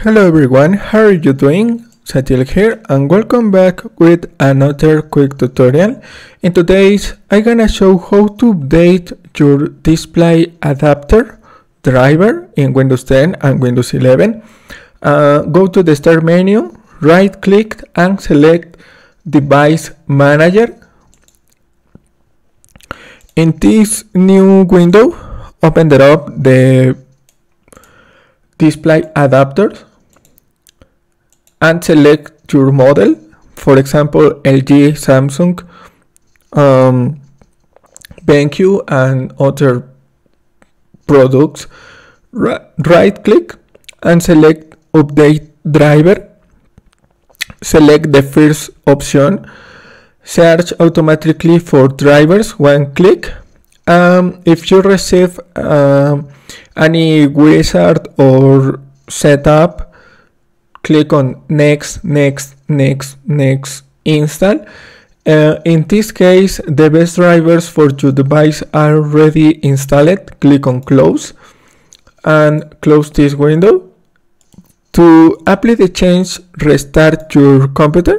Hello everyone, how are you doing? ᴢᴛɪᴇʟ here and welcome back with another quick tutorial. In today's, I'm gonna show how to update your display adapter driver in Windows 10 and Windows 11. Go to the Start menu, right click and select Device Manager. In this new window, open up the display adapters and select your model, for example LG, Samsung, BenQ and other products. Right click and select update driver. Select the first option, search automatically for drivers. One click. If you receive any wizard or setup, click on next, install. In this case, the best drivers for your device are already installed. Click on close and close this window. To apply the change, restart your computer.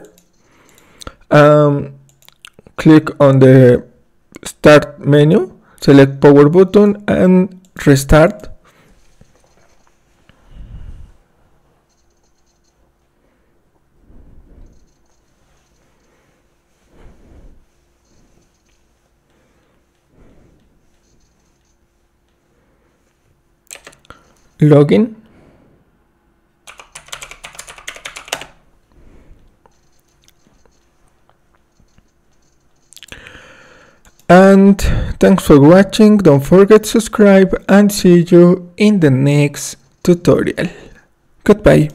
Click on the Start menu, select power button and restart. Login. And thanks for watching. Don't forget to subscribe and see you in the next tutorial. Goodbye.